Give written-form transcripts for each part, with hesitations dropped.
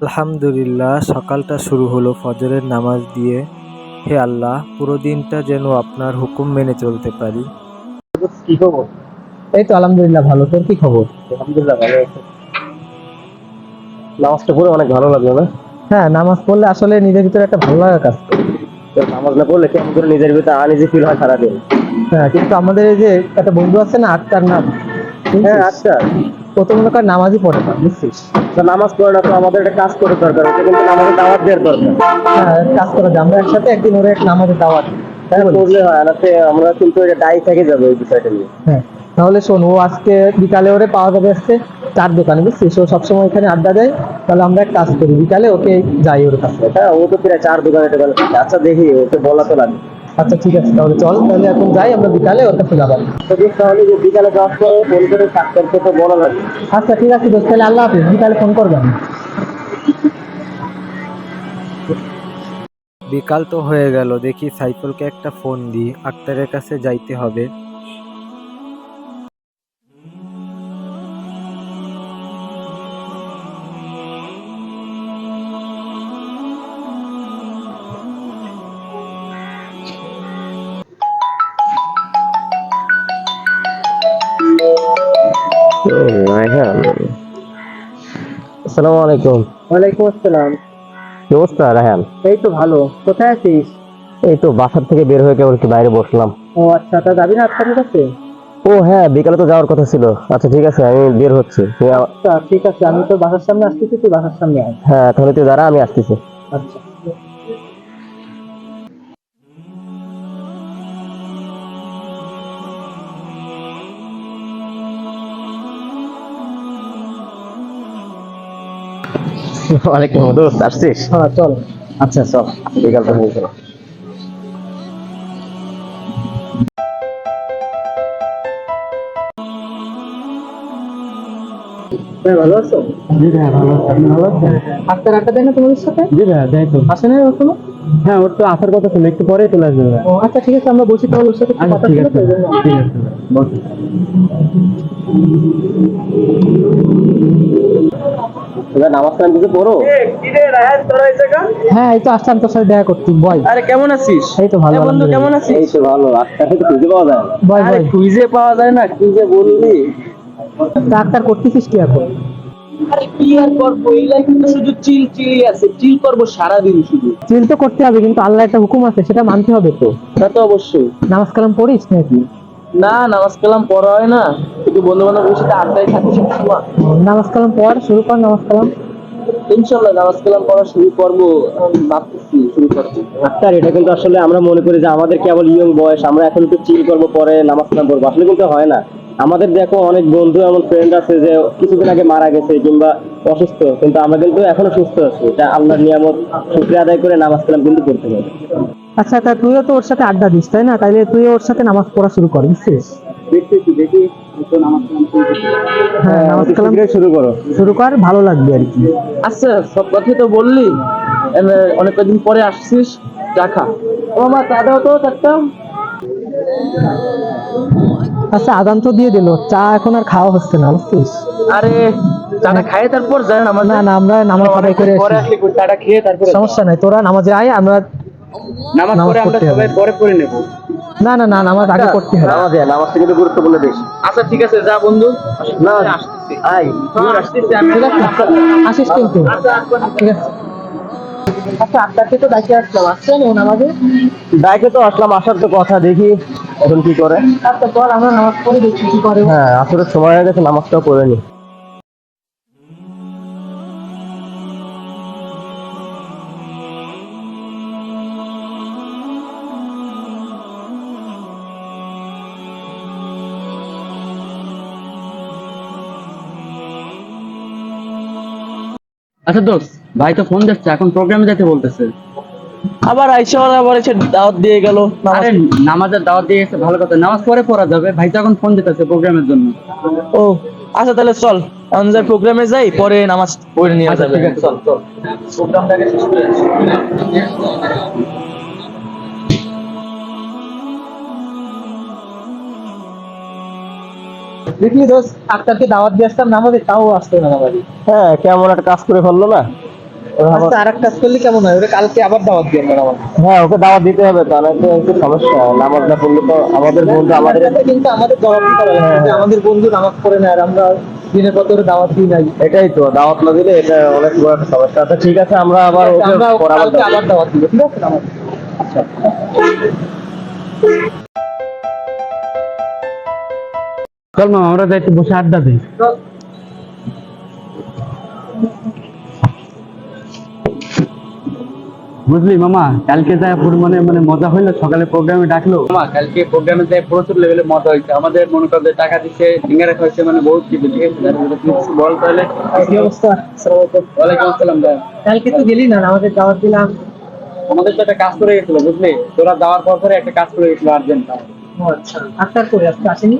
আলহামদুলিল্লাহ, সকালটা শুরু হলো ফজরের নামাজ দিয়ে। হে আল্লাহ, পুরো দিনটা যেন আপনার হুকুম মেনে চলতে পারি। কি খবর? এই তো আলহামদুলিল্লাহ ভালো। তোর কি খবর? আলহামদুলিল্লাহ ভালো আছে। নামাজটা পড়ে অনেক ভালো লাগলো না? হ্যাঁ, নামাজ পড়লে আসলে নিজের ভিতরে একটা ভালো লাগা কাজ করে। তো নামাজ না পড়লে কেমন করে নিজের ভিতরে আনইজি ফিল হয় সারাদিন? হ্যাঁ, কিন্তু আমাদের এই যে একটা বন্ধু আছে না, আক্তার নাম, হ্যাঁ, শুনছিস? আচ্ছা। ও তো মনে কর নামাজই পড়ে না, বুঝছিস? তো নামাজ পড়ে না, তো আমাদের একটা কাজ করে দরকার, ওটা কিন্তু নামাজের দাওয়াত দেওয়ার দরকার। হ্যাঁ, কাজ করা যায়, আমরা একসাথে একদিন ওর এক নামাজের দাওয়াত দিই। কি হ্যাঁ, বলিস? পড়লে হয় না, আমরা কিন্তু এটা দায়ী থেকে যাবো এই বিষয়টা নিয়ে। হ্যাঁ, তাহলে শোন, ও আজকে বিকালে ওরে পাওয়া যাবে আসছে চার দোকানে, বুঝছিস? ও সবসময় এখানে আড্ডা দেয়। তাহলে আমরা এক কাজ করি, বিকালে ওকে যাই ওর কাছে। হ্যাঁ, ও তো প্রায় 4 দোকানে টোকানে থাকে। আচ্ছা, দেখি, ওকে বলা তো লাগে। আচ্ছা ঠিক আছে, তাহলে চল, তাহলে এখন যাই, আমরা বিকালে ওর কাছে যাবো। তো দেখ, তাহলে যে বিকালে যাওয়ার পরে ফোন করে থাকতে তো বলা লাগে। আচ্ছা ঠিক আছে দোস্ত, তাহলে আল্লাহ হাফিজ, বিকালে ফোন করবেন। বিকাল তো হয়ে গেল, দেখি সাইফুলকে একটা ফোন দিই, আক্তারের কাছে যাইতে হবে। হ্যাঁ, আসসালামু আলাইকুম। ওয়ালাইকুম আসসালাম। কি অবস্থা রায়হান? এই তো ভালো। কোথায় আছিস? এই তো বাসার থেকে বের হয়ে কেবল একটু বাইরে বসলাম। ও আচ্ছা, তা যাবি না আজকের কাছে? ও হ্যাঁ, বিকালে তো যাওয়ার কথা ছিল। আচ্ছা ঠিক আছে, আমি বের হচ্ছি। আচ্ছা ঠিক আছে, আমি তো বাসার সামনে আসতেছি, তুই বাসার সামনে আয়। হ্যাঁ, তাহলে তুই দাঁড়া, আমি আসতেছি। আচ্ছা। ওয়ালাইকুম, দোস্ত আসছিস? হ্যাঁ চল। আচ্ছা চল, বিকালটা হয়ে গেল। ভাই ভালো আছো? জি ভাই, ভালো আছি। আপনি ভালো আছেন? আজকে রাখা দেয় না তোমাদের সাথে? জি ভাই, যাই তো। আসে না এখনো? হ্যাঁ, ওর তো আসার কথা ছিল, একটু পরে চলে আসবে ভাই। ও আচ্ছা ঠিক আছে, আমরা বসি তাহলে, ওর সাথে একটু আচ্ছা কথা ঠিক ছিল আছে, তো, এই জন্য। ঠিক আছে ভাই, বসুন। এবার নামাজ কালাম কিছু পড়ো। হ্যাঁ, এই তো আসলাম তোর সাথে দেখা করতে, বয়। আরে কেমন আছিস? এই তো ভালো। এ বন্ধু কেমন আলহামদুলিল্লাহ। আছিস? এই তো ভালো। আজকে তো খুঁজে পাওয়া যায় না। বয় আরে বয়। খুঁজে পাওয়া যায় না, কি যে বললি। ডাক্তার করতেছিস কি এখন? আরে কি আর করবো, এই লাইফে তো শুধু চিল চিলই আছে, চিল করবো সারাদিন শুধু। চিল তো করতে হবে, কিন্তু আল্লাহ একটা হুকুম আছে, সেটা মানতে হবে তো। তা তো অবশ্যই। নামাজ কালাম পড়িস নাকি? না, নামাজ কালাম পড়া হয় না, একটু বন্ধু বান্ধবের সাথে আড্ডায় থাকি সবসময়। নামাজ কালাম পড়, শুরু কর নামাজ কালাম। ইনশাল্লাহ নামাজ কালাম পড়া শুরু করবো, আমি ভাবতেছি শুরু করছি। ডাক্তার, এটা কিন্তু আসলে আমরা মনে করি যে আমাদের কেবল ইয়ং বয়স, আমরা এখন একটু চিল করবো, পরে নামাজ কালাম পড়বো। আসলে কিন্তু হয় না। আমাদের দেখো অনেক বন্ধু এমন ফ্রেন্ড আছে যে কিছুদিন আগে মারা গেছে কিংবা অসুস্থ, কিন্তু আমরা কিন্তু এখনো সুস্থ আছি। এটা আল্লাহর নিয়ামত, শুকরিয়া আদায় করে নামাজ কালাম কিন্তু করতে হবে। আচ্ছা, তা তুইও তো ওর সাথে আড্ডা দিস তাই না? তাইলে তুই ওর সাথে নামাজ পড়া শুরু কর, বুঝছিস? দেখতেছি, দেখি একটু নামাজ কালাম শুরু করতে। হ্যাঁ, নামাজ কালাম শুরু করো। শুরু কর, ভালো লাগবে আর কি। আচ্ছা, সব কথাই তো বললি, অনেক কদিন পরে আসছিস, চা খা। ও মা, চা দাও তো একটা। আচ্ছা, আদান তো দিয়ে দিল, চা এখন আর খাওয়া হচ্ছে না, বুঝছিস? আরে চাটা খাইয়ে তারপর যাই নামাজ। না না, আমরা নামাজ আদায় করে পরে আসি। আসলে চাটা খেয়ে তারপরে সমস্যা নাই, তোরা নামাজে আয়, আমরা নামাজ নামাজ পড়ে আমরা পড়তে হবে। সবাই পরে পড়ে নেব। না না না, নামাজ আগে পড়তে হবে। নামাজটা কিন্তু গুরুত্বপূর্ণ বেশি। আচ্ছা ঠিক আছে, যা বন্ধু। না, আসতেছি। আই হ্যাঁ, আসতেছি আমি। ঠিক আছে, আসিস কিন্তু। আচ্ছা, আসবো। ঠিক আছে। আচ্ছা, আপনাকে তো ডাকে আসলাম, আসছেন ও নামাজে? ডাকে তো আসলাম, আসার তো কথা, দেখি এখন কি করে। আচ্ছা চল, আমরা নামাজ পড়ে দেখি কি করে ও। হ্যাঁ, আসরের সময় হয়ে গেছে, নামাজটাও পড়ে নি। আচ্ছা দোস্ত, ভাই তো ফোন দিচ্ছে, এখন প্রোগ্রামে যেতে বলতেছে। আবার আইসা আবার এসে দাওয়াত দিয়ে গেল। আরে নামাজের দাওয়াত দিয়ে গেছে, ভালো কথা, নামাজ পরে পড়া যাবে। ভাই তো এখন ফোন দিতেছে প্রোগ্রামের জন্য। ও আচ্ছা, তাহলে চল এখন যাই, প্রোগ্রামে যাই, পরে নামাজ পড়ে নিয়ে আচ্ছা, যাবে। ঠিক আছে, চল চল। প্রোগ্রামটাকে শেষ করে আসি। দেখলি দোস্ত, আক্তারকে দাওয়াত দিয়ে আসতাম নামাজে, তাও আসতো না নামাজে। হ্যাঁ, কেমন একটা কাজ করে ফেললো না। আচ্ছা, আর এক কাজ করলে কেমন হয়, ওরে কালকে আবার দাওয়াত দিয়ে আমরা নামাজ। হ্যাঁ, ওকে দাওয়াত দিতে হবে, তাহলে তো একটু সমস্যা, নামাজ না পড়লে তো আমাদের বন্ধু আমাদের। কিন্তু আমাদের জবাব দিতে হবে যে আমাদের বন্ধু নামাজ পড়ে না আর আমরা দিনের পর ধরে দাওয়াত দিই নাই। এটাই তো, দাওয়াত না দিলে এটা অনেক বড় একটা সমস্যা। আচ্ছা ঠিক আছে, আমরা আবার ওকে আমরা পরে আবার কালকে আবার দাওয়াত দিব, ঠিক আছে নামাজ। চল মামা আমরা যাইতে বসে আড্ডা দিই। বুঝলি মামা, কালকে যায় পরিমাণে মানে মজা হইলো, সকালে প্রোগ্রামে ডাকলো মামা, কালকে প্রোগ্রামে যায় প্রচুর লেভেলে মজা হয়েছে। আমাদের মনে করো যে টাকা দিচ্ছে, সিঙ্গারা খাইছে, মানে বহুত কিছু, ঠিক আছে? তুই কিছু বল তাহলে। কি অবস্থা? ওয়ালাইকুম আসসালাম ভাই। কালকে তো গেলি না, আমাদের দাওয়াত দিলাম। আমাদের তো একটা কাজ করে গেছিল বুঝলি, তোরা যাওয়ার পর পরে একটা কাজ করে গেছিল আর্জেন্ট। ও আচ্ছা, আফতার করে আজকে আসেনি?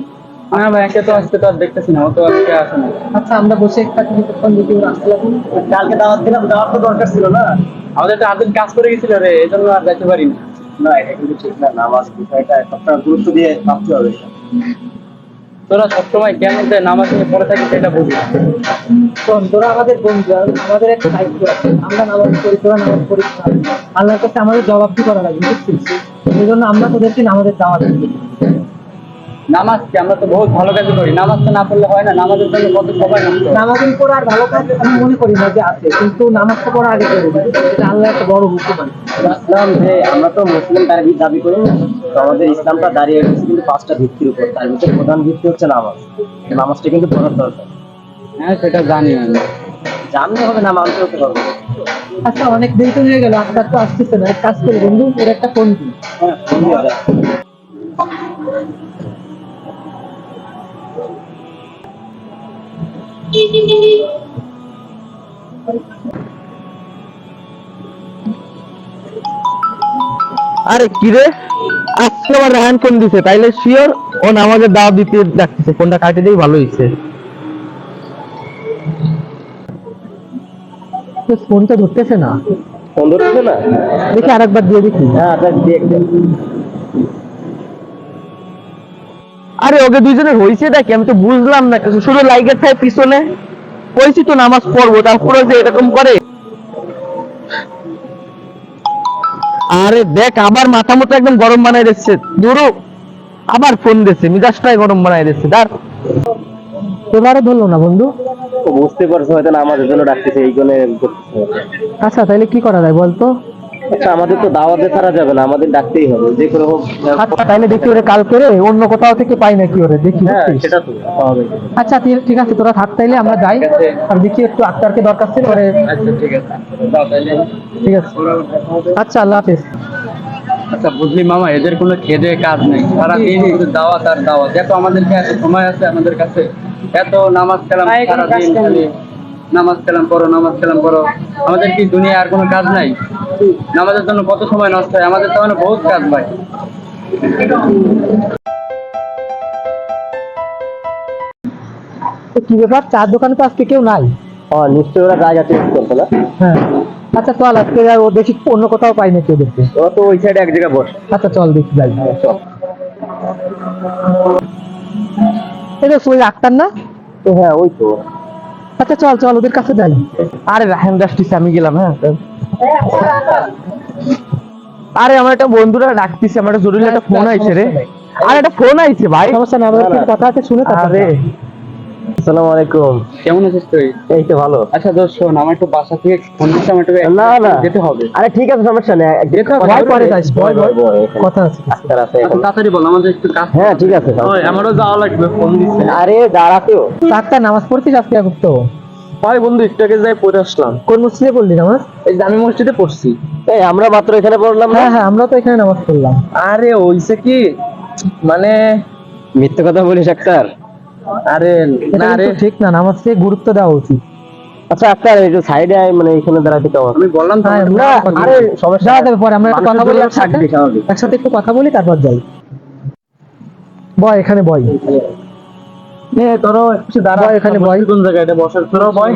না ভাই, একে তো আজকে তো আর দেখতেছি না, ও তো আজকে আসে না। আচ্ছা, আমরা বসে একটা কিছুক্ষণ দেখি ওরা আসতে লাগবে। কালকে দাওয়াত দিলাম, যাওয়ার তো দরকার ছিল না? আমাদের তো আর্জেন্ট কাজ করে গেছিল রে, এই জন্য আর যাইতে পারি না। না, এটা কিন্তু ঠিক না, নামাজ বিষয়টা একটা গুরুত্ব দিয়ে ভাবতে হবে। তোরা সবসময় কেন যে নামাজ নিয়ে পড়ে থাকিস সেটা বুঝি না। শোন, তোরা আমাদের বন্ধু, আর আমাদের একটা দায়িত্ব আছে, আমরা নামাজ পড়ি, তোরা নামাজ পড়িস না। আল্লাহর কাছে আমাদের জবাবদি করা লাগবে, বুঝছিস? এই জন্য আমরা তোদেরকে নামাজের দাওয়াত দিই। নামাজ কি, আমরা তো বহুত ভালো কাজ করি, নামাজ তো না পড়লে হয় না। নামাজের জন্য কত সবাই নষ্ট হয়। নামাজের পড়া আর ভালো কাজ আমি মনে করি না যে আছে, কিন্তু নামাজটা পড়া আগে করবো, এটা আল্লাহ একটা বড় হুকুম আছে। ইসলাম যে, আমরা তো মুসলিম দাবি করি না, তো আমাদের ইসলামটা দাঁড়িয়ে গেছে কিন্তু 5টা ভিত্তির উপর। তার ভিতরে প্রধান ভিত্তি হচ্ছে নামাজ। নামাজটা কিন্তু পড়ার দরকার। হ্যাঁ সেটা জানি আমি। জানতে হবে না, মানতে হতে হবে। আচ্ছা, অনেক দেরি তো হয়ে গেল, আজকাল তো আসতেছে না। এক কাজ করি বন্ধু, এর একটা ফোন দিই। হ্যাঁ, ফোন দিয়ে দেয়। আরে কি রে, আজকে আবার রাহান ফোন দিছে, তাইলে শিওর ও নামাজের দাওয়াত দিতে ডাকতেছে। ফোনটা কাটে দিই, ভালো হয়েছে। ফোনটা ধরতেছে না, ফোন ধরতেছে না? দেখি আরেকবার দিয়ে দেখি। হ্যাঁ, আচ্ছা দেখবেন। আরে ওকে দুইজনের হয়েছেটা কি, আমি তো বুঝলাম না কিছু। শুধু লাইকের থাকে পিছনে, কইছি তো নামাজ পড়বো, তারপরে যে এরকম করে। আরে দেখ, আবার মাথা মতো একদম গরম বানাই দিচ্ছে। দুরু আবার ফোন দিচ্ছে, মিজাজটাই গরম বানাই দিচ্ছে। দাঁড়, এবারে ধরলো না বন্ধু। ও বুঝতে পারছো হয়তো নামাজের জন্য ডাকতেছে, এই জন্য করতেছে। আচ্ছা, তাহলে কি করা যায় বলতো? আচ্ছা, আমাদের তো দাওয়াতে ছাড়া যাবে না, আমাদের ডাকতেই হবে যে করে হোক। আচ্ছা, তাহলে দেখি ওরে কাল করে অন্য কোথাও থেকে পাই নাকি ওরে, দেখি। হ্যাঁ, বুঝছিস? সেটা তো পাওয়া যাবে। আচ্ছা, ঠিক আছে, তোরা থাক, তাইলে আমরা যাই। আর দেখি একটু আক্তারকে দরকার ছিল ওরে। আচ্ছা ঠিক আছে, যাও তাইলে। ঠিক আছে, আচ্ছা, আল্লাহ হাফেজ। আচ্ছা বুঝলি মামা, এদের কোনো খেদে কাজ নেই, সারাদিন শুধু দাওয়াত আর দাওয়াত। এত আমাদেরকে এত সময় আছে আমাদের কাছে, এত নামাজ কালাম সারাদিন খালি নামাজ কালাম পড়ো, নামাজ কালাম পড়ো। আমাদের কি দুনিয়া আর কোনো কাজ নাই? নামাজের জন্য কত সময় নষ্ট হয়, আমাদের তো মানে বহুত কাজ ভাই। তো কি ব্যাপার, চার দোকানে তো আজকে কেউ নাই। নিশ্চয়ই ওরা জায়গা চেঞ্জ করতো না। হ্যাঁ, আচ্ছা চল, আজকে আর ও দেখি অন্য কোথাও পাই নাকি ওদেরকে। ওরা তো ওই সাইডে এক জায়গায় বসে। আচ্ছা চল, দেখি যাই। চল। এটা ওই আক্তার না? তো হ্যাঁ, ওই তো। আচ্ছা চল চল, ওদের কাছে যাই। আরে রাহান ডাকতেছে, আমি গেলাম। হ্যাঁ, আরে আমার একটা বন্ধুরা ডাকতেছে, আমার একটা জরুরি একটা ফোন আইছে রে। আরে একটা ফোন আইছে ভাই। সমস্যা নেই, আমাদের একটু কথা আছে, শুনে তারপর আরে যা। আসসালামু আলাইকুম। কেমন আছিস তুই? এই তো ভালো। আচ্ছা দোস্ত শোন, আমার একটু বাসা থেকে ফোন দিচ্ছে, আমার একটু না না, যেতে হবে। আরে ঠিক আছে, সমস্যা নেই। ভয় পরে যাইস, ভয় ভয়, কথা আছে। আক্তার আছে আচ্ছা এখন। তাড়াতাড়ি বল, আমাদের একটু কাজ। হ্যাঁ ঠিক আছে। আমারও যাওয়া লাগবে, ফোন দিচ্ছে। আরে দাঁড়াতেও। আক্তার, নামাজ পড়ছিস আজকে এখন তো? ভাই বন্ধু একটু আগে যাই পড়ে আসলাম। কোন মসজিদে পড়লি নামাজ? এই জামি মসজিদে পড়ছি। এই আমরা মাত্র এখানে পড়লাম না? হ্যাঁ হ্যাঁ, আমরা তো এখানে নামাজ পড়লাম। আরে হইছে কি, মানে মিথ্যে কথা বলিস আক্তার। আরে এটা না রে, কিন্তু ঠিক না, নামাজকে গুরুত্ব দেওয়া উচিত। আচ্ছা আক্তার, একটু সাইডে আয়, মানে এখানে দাঁড়াতে কেমন? আমি বললাম তো হ্যাঁ, আমাদের না, কথা আরে বলতে। সমস্যা যাওয়া যাবে পরে, আমরা একটু কথা বলি মানুষের একসাথে। থাকবে, স্বাভাবিক। একসাথে একটু কথা বলি, তারপর যাই। বয় এখানে, বয়। ধরো একটু দাঁড়া, বয় এখানে, বয়। কোন জায়গায় এটা বসার? তোরা বয়।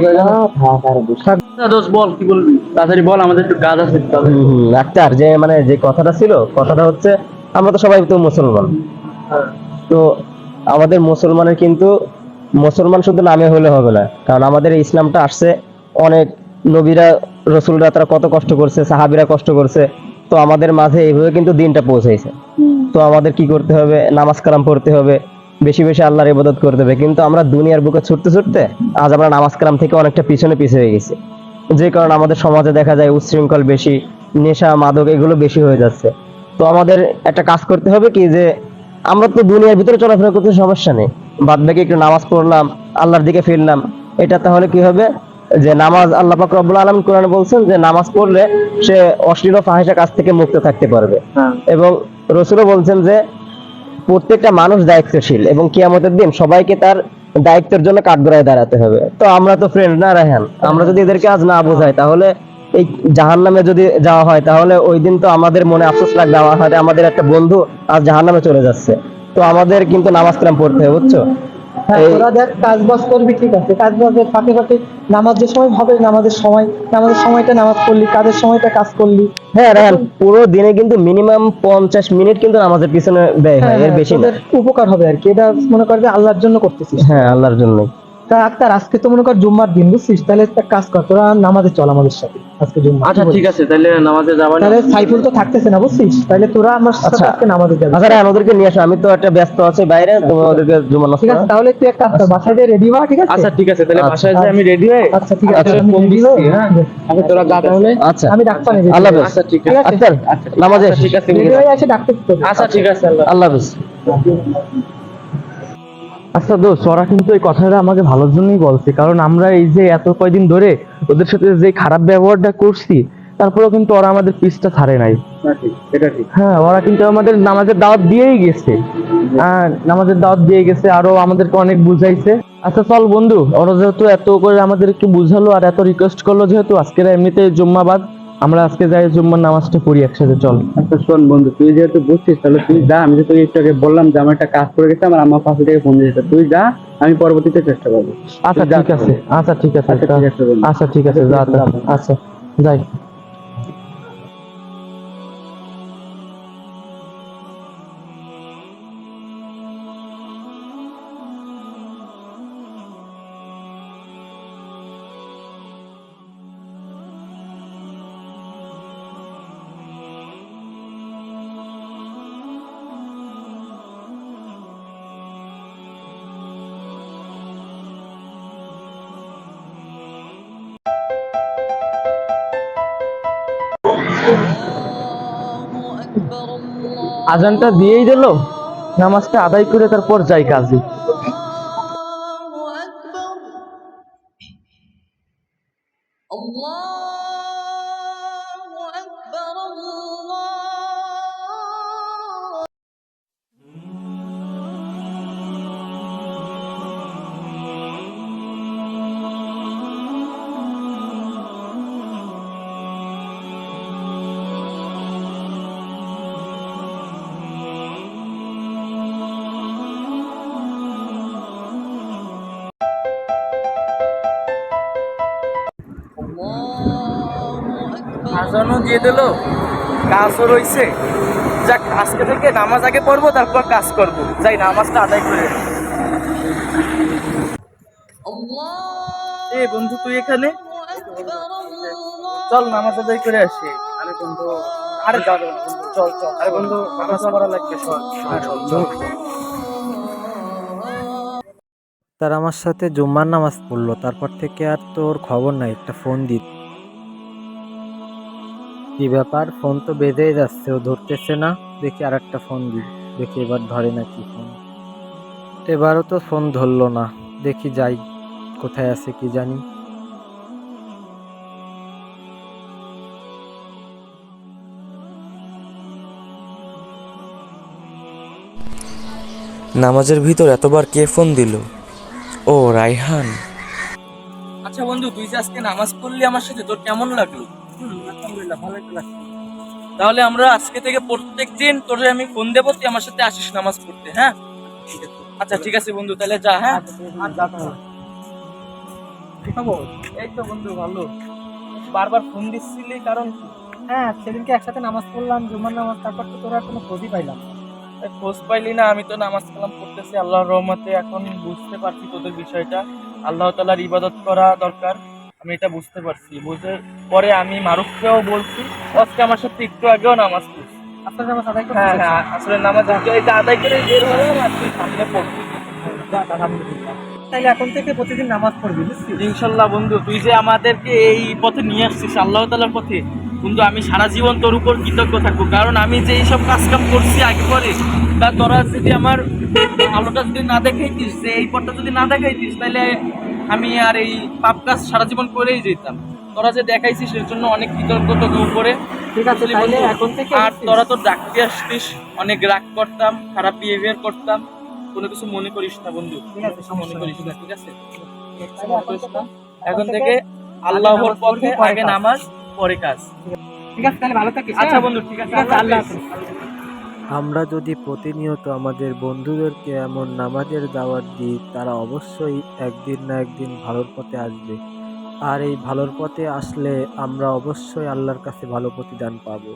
দোস্ত বল, কি বলবি? তাড়াতাড়ি বল, আমাদের একটু কাজ আছে। আক্তার, যে মানে যে কথাটা ছিল, কথাটা হচ্ছে আমরা তো সবাই তো মুসলমান। তো আমাদের মুসলমানের কিন্তু মুসলমান শুধু নামে হলে হবে না, কারণ আমাদের এই ইসলামটা আসছে অনেক নবীরা রসুলরা তারা কত কষ্ট করছে, সাহাবীরা কষ্ট করছে, তো আমাদের মাঝে এইভাবে কিন্তু দিনটা পৌঁছাইছে। তো আমাদের কি করতে হবে? নামাজ কালাম পড়তে হবে, বেশি বেশি আল্লাহর ইবাদত করতে হবে। কিন্তু আমরা দুনিয়ার বুকে ছুটতে ছুটতে আজ আমরা নামাজ কালাম থেকে অনেকটা পিছনে হয়ে গেছি, যে কারণে আমাদের সমাজে দেখা যায় উচ্ছৃঙ্খল বেশি, নেশা মাদক এগুলো বেশি হয়ে যাচ্ছে। তো আমাদের একটা কাজ করতে হবে কি, যে আমরা তো দুনিয়ার ভিতরে চলাফেরা করতে সমস্যা নেই, বাদ বাকি একটু নামাজ পড়লাম, আল্লাহর দিকে ফিরলাম, এটা তাহলে কি হবে? যে নামাজ, আল্লাহ পাক রব্বুল আলামিন কোরআনে বলছেন যে নামাজ পড়লে সে অশ্লীল ও ফাহিশা কাজ থেকে মুক্ত থাকতে পারবে। এবং রসুলও বলছেন যে প্রত্যেকটা মানুষ দায়িত্বশীল এবং কিয়ামতের দিন সবাইকে তার দায়িত্বের জন্য কাঠগড়ায় দাঁড়াতে হবে। তো আমরা তো ফ্রেন্ড না রায়হান, আমরা যদি এদেরকে আজ না বোঝাই তাহলে এই জাহান্নামে যদি যাওয়া হয় তাহলে ওই দিন তো আমাদের মনে আফসোস লাগবে, আমাদের একটা বন্ধু আজ জাহান্নামে চলে যাচ্ছে। তো আমাদের কিন্তু নামাজ কালাম পড়তে হবে, বুঝছো? হ্যাঁ, এই- তোরা দেখ কাজ বাজ করবি, ঠিক আছে, কাজ বাজের ফাঁকে ফাঁকে নামাজের সময় হবে, নামাজের সময়টা নামাজ পড়লি, কাজের সময়টা কাজ করলি। হ্যাঁ রায়হান, পুরো দিনে কিন্তু মিনিমাম 50 মিনিট কিন্তু নামাজের পিছনে ব্যয় হয়, এর বেশি না। তোদের উপকার হবে আর কি, এটা মনে কর যে আল্লাহর জন্য করতেছিস। হ্যাঁ, আল্লাহর জন্যই। তা আক্তার, আজকে তো মনে কর জুম্মার দিন, বুঝছিস? তাহলে একটা কাজ কর, তোরা নামাজে চল আমাদের সাথে আজকে জুম্মা। আচ্ছা ঠিক আছে, তাহলে নামাজে যাবেন। তাহলে সাইফুল তো থাকতেছে না, বুঝছিস? তাহলে তোরা আমার সাথে আচ্ছা। আজকে নামাজে যাবি। আচ্ছা রায়হান, ওদেরকে নিয়ে আসো, আমি তো একটা ব্যস্ত আছি বাইরে, তুমি ওদেরকে জুমার নামাজ ঠিক আছে, পড়াও। তাহলে তুই একটা কাজ কর, বাসায় দিয়ে রেডি হওয়া, ঠিক আছে? আচ্ছা ঠিক আছে, তাহলে আচ্ছা। বাসায় যাই আমি রেডি হয়ে। আচ্ছা ঠিক আছে, আচ্ছা, আমি ফোন ready দিচ্ছি, হয়ে- হ্যাঁ। আচ্ছা তোরা যা তাহলে। আচ্ছা, আমি ডাক্তার আল্লাহ হাফেজ। আচ্ছা ঠিক ঠিক আছে। আছে, আচ্ছা, আচ্ছা নামাজে আচ্ছা, ঠিক আছে। রেডি হয়ে এসে ডাক্তার করবি। আচ্ছা ঠিক আছে, আল্লাহ। আল্লাহ হাফেজ। আচ্ছা দোস্ত, ওরা কিন্তু এই কথাটা আমাকে ভালোর জন্যই বলছে, কারণ আমরা এই যে এত কয়দিন ধরে ওদের সাথে যে খারাপ ব্যবহারটা করছি, তারপরেও কিন্তু ওরা আমাদের পিছটা ছাড়ে নাই। হ্যাঁ, ঠিক, এটা ঠিক। হ্যাঁ, ওরা কিন্তু আমাদের নামাজের দাওয়াত দিয়েই গেছে। হ্যাঁ, নামাজের দাওয়াত দিয়ে গেছে, আরো আমাদেরকে অনেক বুঝাইছে। আচ্ছা চল বন্ধু, ওরা যেহেতু এত করে আমাদেরকে বুঝালো আর এত রিকোয়েস্ট করলো, যেহেতু আজকের এমনিতে জুম্মাবাদ, আমরা আজকে যাই জুম্মার নামাজটা পড়ি একসাথে, চল। আচ্ছা শোন বন্ধু, তুই যেহেতু বুঝছিস তাহলে তুই যা। আমি যে তোকে একটু আগে বললাম যে আমার একটা কাজ করে গেছে, আমার আম্মা পাশে থেকে ফোন দিয়েছে, তুই যা, আমি পরবর্তীতে চেষ্টা করবো। আচ্ছা তুই যা ঠিক আছে, তাহলে। আচ্ছা ঠিক আছে, আচ্ছা, ঠিক আছে বন্ধু। আচ্ছা ঠিক আছে, যা তা। আচ্ছা যাই। আজানটা দিয়েই দিল, নামাজটা আদায় করে তারপর যাই কাজে। আজানও দিয়ে দিল, কাজও রইছে। যাক, আজকে থেকে নামাজ আগে পড়বো, তারপর কাজ করব। যাই নামাজটা আদায় করে নিই। এ বন্ধু, তুই এখানে? চল নামাজ আদায় করে আসি। আরে বন্ধু, আরে যাবে না বন্ধু, চল চল। আরে বন্ধু, নামাজ পড়া লাগবে, চল চল চল। তারা আমার সাথে জুম্মার নামাজ পড়লো, তারপর থেকে আর তোর খবর নাই। একটা ফোন দি। কি ব্যাপার, ফোন তো বেজেই যাচ্ছে, ও ধরতেছে না। দেখি আর একটা ফোন দি, দেখি এবার ধরে নাকি ফোন। এবারও তো ফোন ধরলো না। দেখি যাই, কোথায় আছে কি জানি। নামাজের ভিতর এতবার কে ফোন দিল? ও রায়হান। আচ্ছা বন্ধু, তুই যে আজকে নামাজ পড়লি আমার সাথে, তোর কেমন লাগলো? আলহামদুলিল্লাহ, ভালো লাগছে। তাহলে আমরা আজকে থেকে প্রত্যেকদিন তোরে আমি ফোন দেবো, তুই আমার সাথে আসিস নামাজ পড়তে, হ্যাঁ? আচ্ছা ঠিক আছে বন্ধু, তাহলে যা, হ্যাঁ? কি খবর? এই তো বন্ধু, ভালো। বারবার ফোন দিচ্ছিলি কারণ কি? হ্যাঁ, সেদিনকে একসাথে নামাজ পড়লাম, জুম্মার নামাজ, তারপর তো তোরা কোনো খোঁজই পাইলাম না। এই খোঁজ পাইলি না? আমি তো নামাজ কালাম করতেছি আল্লাহর রহমতে। এখন বুঝতে পারছি তোদের বিষয়টা, আল্লাহ তাআলার ইবাদত করা দরকার। আমি এটা বুঝতে পারছি। বুঝে পরে আমি মারুফকেও বলছি, আজকে আমার সাথে একটু আগেও নামাজ পড়ছি। আপনার নামাজ আদায় করতে হ্যাঁ পেরেছেন? হ্যাঁ, আসলে নামাজ এটা আদায় করে বের হলাম আর তুই সামনে পড়বি। যাক, আলহামদুলিল্লাহ। তাইলে এখন থেকে প্রতিদিন নামাজ পড়বি, বুঝছিস? ইনশাল্লাহ বন্ধু, তুই যে আমাদেরকে এই পথে নিয়ে আসছিস আল্লাহ তাআলার পথে, বন্ধু আমি সারা জীবন তোর উপর কৃতজ্ঞ থাকবো। কারণ আমি যে এইসব কাজ কাম করছি আগে পরে, তা তোরা যদি আমার আলোটা যদি না দেখাইতিস, যে এই পথটা যদি না দেখাইতিস, তাহলে আমি আর এই পাপ কাজ সারা জীবন করেই যেতাম। তোরা যে দেখাইছিস এর জন্য অনেক কৃতজ্ঞ তোকে উপরে। ঠিক আছে, তাইলে এখন থেকে আর তোরা তো ডাকতে আসতিস, অনেক রাগ করতাম, খারাপ বিহেভিয়ার করতাম, কোনো কিছু মনে করিস না বন্ধু, ঠিক আছে, মনে করিস না, ঠিক আছে? তাহলে এখন থেকে আল্লাহর নামাজ পথে পড়বি, পরে আগে কাজ। নামাজ পরে কাজ। ঠিক আছে, তাহলে ভালো থাকিস। আচ্ছা হ্যাঁ? বন্ধু, ঠিক আছে, ঠিক আছে, আল্লাহ হাফেজ। আমরা যদি প্রতিনিয়ত আমাদের বন্ধুদেরকে এমন নামাজের দাওয়াত দিই, তারা অবশ্যই একদিন না একদিন ভালোর পথে আসবে। আর এই ভালোর পথে আসলে আমরা অবশ্যই আল্লাহর কাছে ভালো প্রতিদান পাবো।